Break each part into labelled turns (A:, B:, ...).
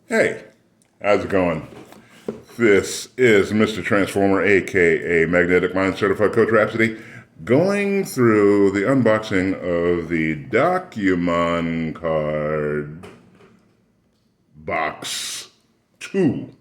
A: Hey, how's it going? This is Mr. Transformer, aka Magnetic Mind Certified Coach Rhapsody, going through the unboxing of the Dokumaan card box 2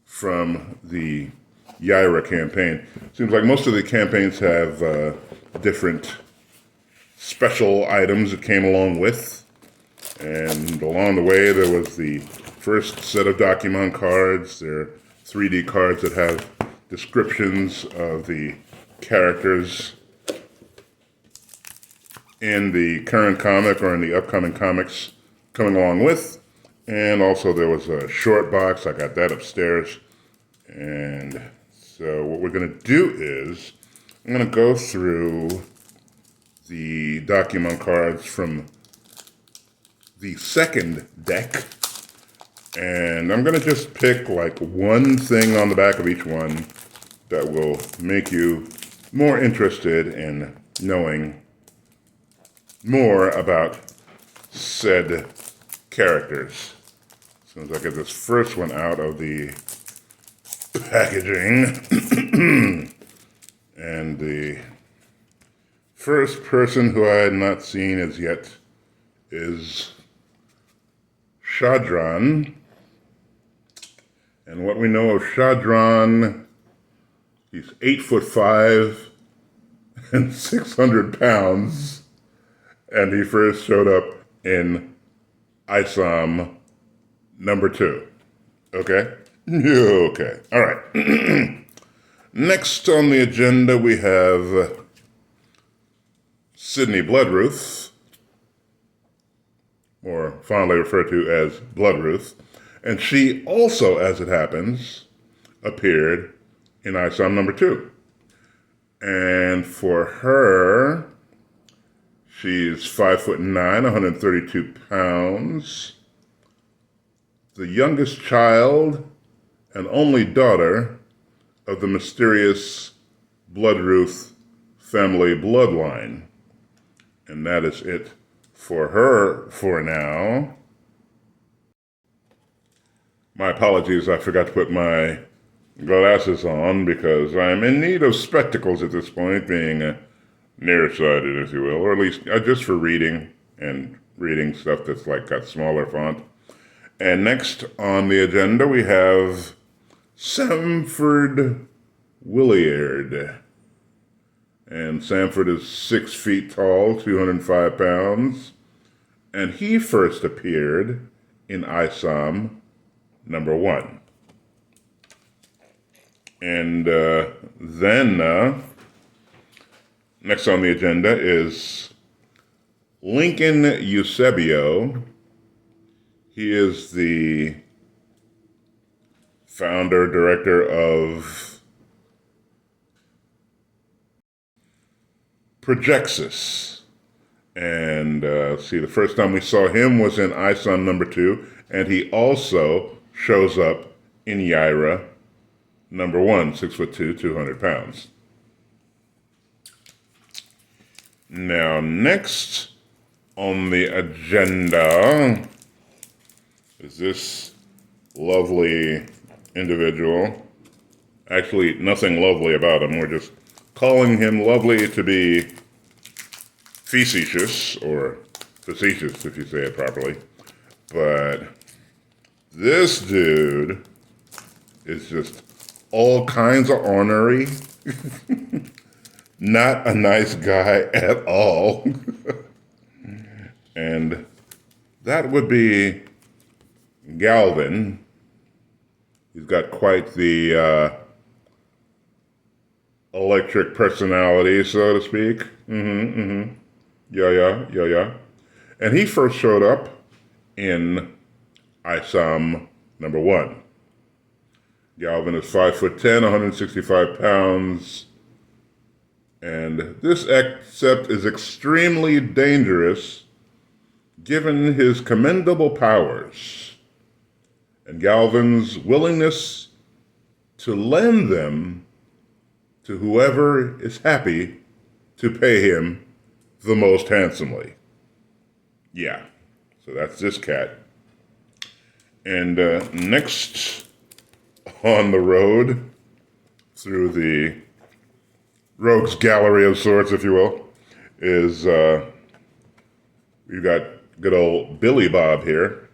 A: from the Yaira campaign. Seems like most of the campaigns have different special items that came along with. And along the way, there was the first set of Dokumaan cards. They're 3D cards that have descriptions of the characters in the current comic or in the upcoming comics coming along with. And also there was a short box. I got that upstairs. And so what we're going to do is I'm going to go through the Dokumaan cards from the second deck, and I'm going to just pick like one thing on the back of each one that will make you more interested in knowing more about said characters. As soon as I get this first one out of the packaging, and the first person who I had not seen as yet is Shadran. And what we know of Shadran, he's 8'5" and 600 pounds. And he first showed up in ISOM number 2. Okay? Okay. All right. Next on the agenda, we have Sydney Bloodruth, or fondly referred to as Bloodruth, and she also, as it happens, appeared in ISOM number 2. And for her, she's 5'9", 132 pounds, the youngest child and only daughter of the mysterious Bloodruth family bloodline. And that is it for her for now. My apologies, I forgot to put my glasses on because I'm in need of spectacles at this point, being nearsighted, if you will, or at least just for reading and reading stuff that's like got smaller font. And next on the agenda, we have Samford Williard. And Samford is 6 feet tall, 205 pounds. And he first appeared in ISOM number 1. And then next on the agenda is Lincoln Eusebio. He is the founder, director of Projexis. And see, the first time we saw him was in ISOM number 2, and he also shows up in Yaira number 1, 6'2", 200 pounds. Now, next on the agenda is this lovely individual. Actually, nothing lovely about him. We're just calling him lovely to be facetious, or facetious if you say it properly. But this dude is just all kinds of ornery. Not a nice guy at all. And that would be Galvin. He's got quite the electric personality, so to speak. Yeah. And he first showed up in ISOM number 1. Galvin is 5'10", 165 pounds. And this accept is extremely dangerous given his commendable powers and Galvin's willingness to lend them to whoever is happy to pay him the most handsomely. Yeah, so that's this cat. And next on the road, through the rogues gallery of sorts, if you will, is we've got good old Billy Bob here.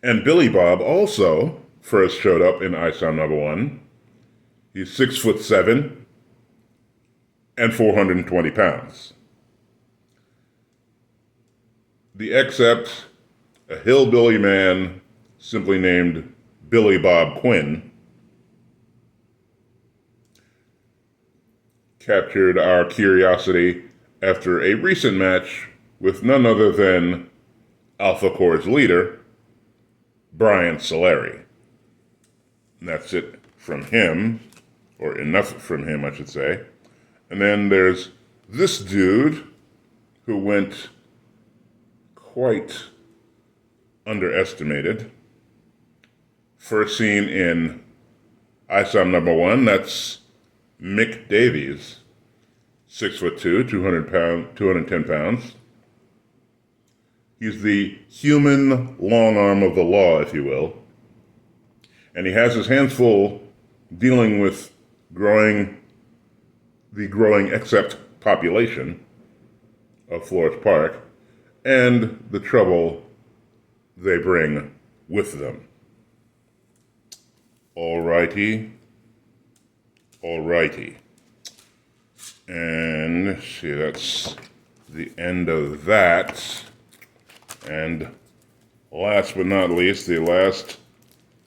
A: And Billy Bob also first showed up in ISOM #1. He's 6'7" and 420 pounds. The Except, a hillbilly man simply named Billy Bob Quinn, captured our curiosity after a recent match with none other than Alpha Corps' leader, Brian Solari. And that's it from him, or enough from him, I should say. And then there's this dude who went quite underestimated. First seen in ISOM #1, that's Mick Davies, 6'2", 210 pounds. He's the human long arm of the law, if you will. And he has his hands full dealing with the growing Except population of Flores Park and the trouble they bring with them. Alrighty. And let's see, that's the end of that. And last but not least, the last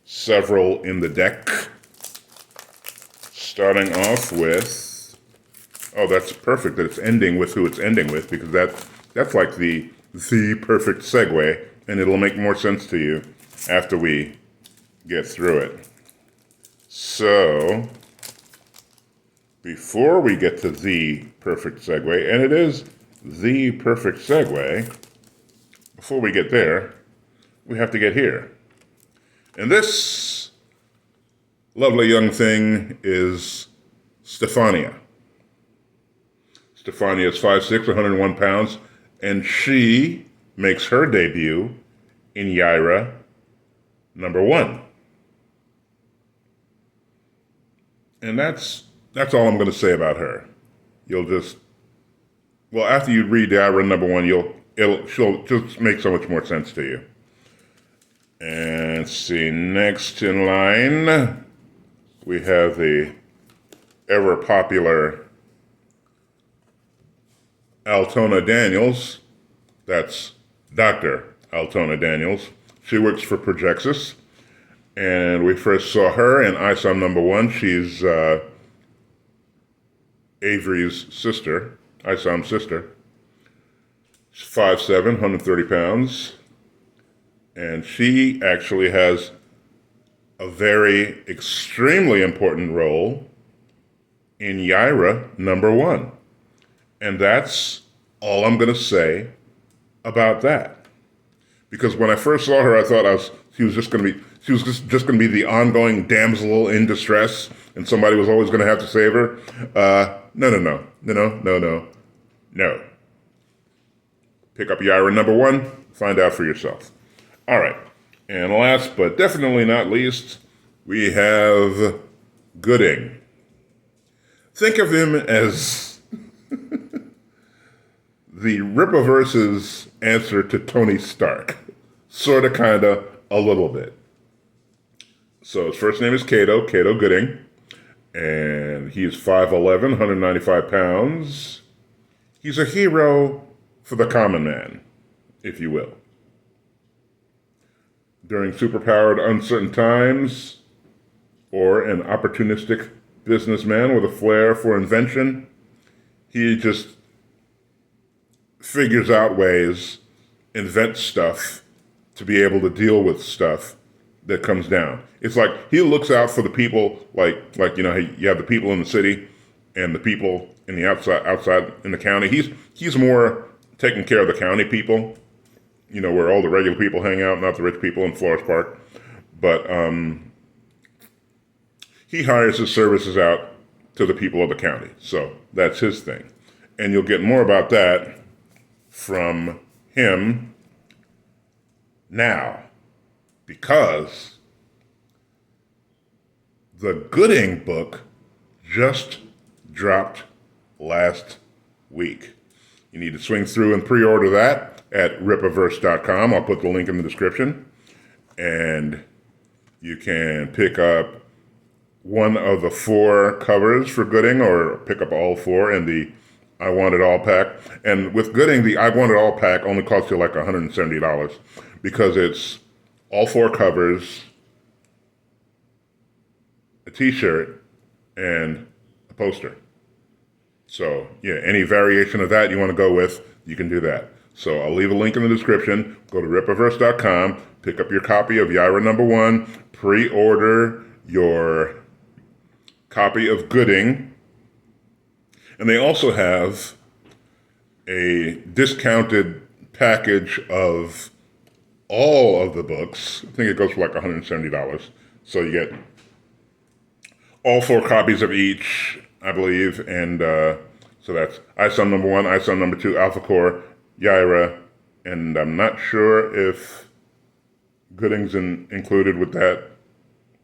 A: several in the deck. Starting off with, oh, that's perfect that it's ending with who it's ending with, because that's like the perfect segue, and it'll make more sense to you after we get through it. So, before we get to the perfect segue, and it is the perfect segue, before we get there, we have to get here. And this lovely young thing is Stefania. Stefania is 5'6", 101 pounds, and she makes her debut in Yaira #1. And that's all I'm going to say about her. You'll just, well, after you read Yaira #1, she'll just make so much more sense to you. And let's see, next in line, we have the ever popular Altona Daniels. That's Dr. Altona Daniels. She works for Projexis, and we first saw her in ISOM #1. She's Avery's sister, ISOM's sister. She's 5'7", 130 pounds, and she actually has a very extremely important role in Yaira #1. And that's all I'm going to say about that. Because when I first saw her, I thought she was just going to be the ongoing damsel in distress, and somebody was always going to have to save her. No. Pick up Yaira #1, find out for yourself. All right. And last but definitely not least, we have Gooding. Think of him as the Rippaverse's answer to Tony Stark. Sorta, kinda, a little bit. So his first name is Cato Gooding, and he's 5'11", 195 pounds. He's a hero for the common man, if you will. During superpowered uncertain times, or an opportunistic businessman with a flair for invention, he just figures out ways, invents stuff to be able to deal with stuff that comes down. It's like he looks out for the people, like you have the people in the city and the people in the outside in the county. He's more taking care of the county people, where all the regular people hang out, not the rich people in Flores Park. But he hires his services out to the people of the county. So that's his thing. And you'll get more about that from him now. because the Gooding book just dropped last week. You need to swing through and pre-order that at ripaverse.com. I'll put the link in the description. And you can pick up one of the 4 covers for Gooding, or pick up all 4 in the I Want It All pack. And with Gooding, the I Want It All pack only costs you like $170 because it's all 4 covers, a t-shirt, and a poster. So yeah, any variation of that you want to go with, you can do that. So I'll leave a link in the description. Go to ripaverse.com, pick up your copy of Yaira #1, pre-order your copy of Gooding, and they also have a discounted package of all of the books. I think it goes for like $170. So you get all 4 copies of each, I believe, and so that's ISOM #1, ISOM #2, Alpha Core, Yaira, and I'm not sure if Gooding's included with that,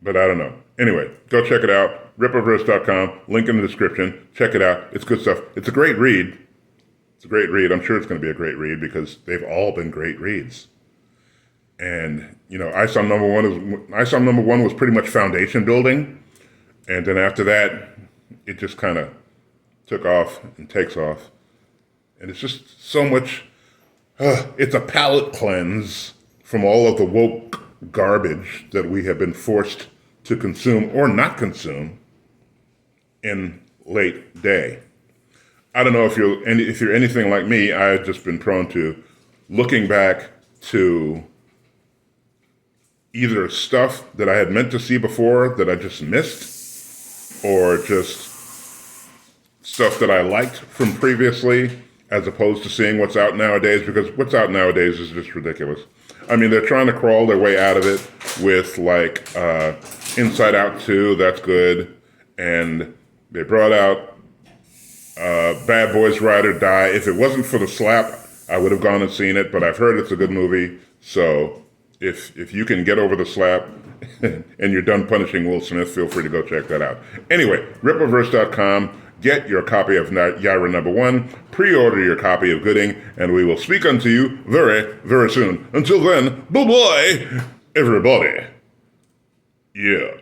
A: but I don't know. Anyway, go check it out, ripaverse.com, link in the description. Check it out. It's good stuff. It's a great read. It's a great read. I'm sure it's going to be a great read because they've all been great reads. And, you know, ISOM #1 was pretty much foundation building, and then after that, it just kind of took off and takes off. And it's just so much, it's a palate cleanse from all of the woke garbage that we have been forced to consume or not consume in late day. I don't know if you're anything like me. I've just been prone to looking back to either stuff that I had meant to see before that I just missed, or just stuff that I liked from previously, as opposed to seeing what's out nowadays, because what's out nowadays is just ridiculous. I mean, they're trying to crawl their way out of it with like Inside Out 2, that's good, and they brought out Bad Boys Ride or Die. If it wasn't for the slap, I would have gone and seen it, but I've heard it's a good movie, so if you can get over the slap and you're done punishing Will Smith, feel free to go check that out. Anyway, ripaverse.com. Get your copy of Yaira #1, pre-order your copy of Gooding, and we will speak unto you very, very soon. Until then, bye-bye, everybody. Yeah.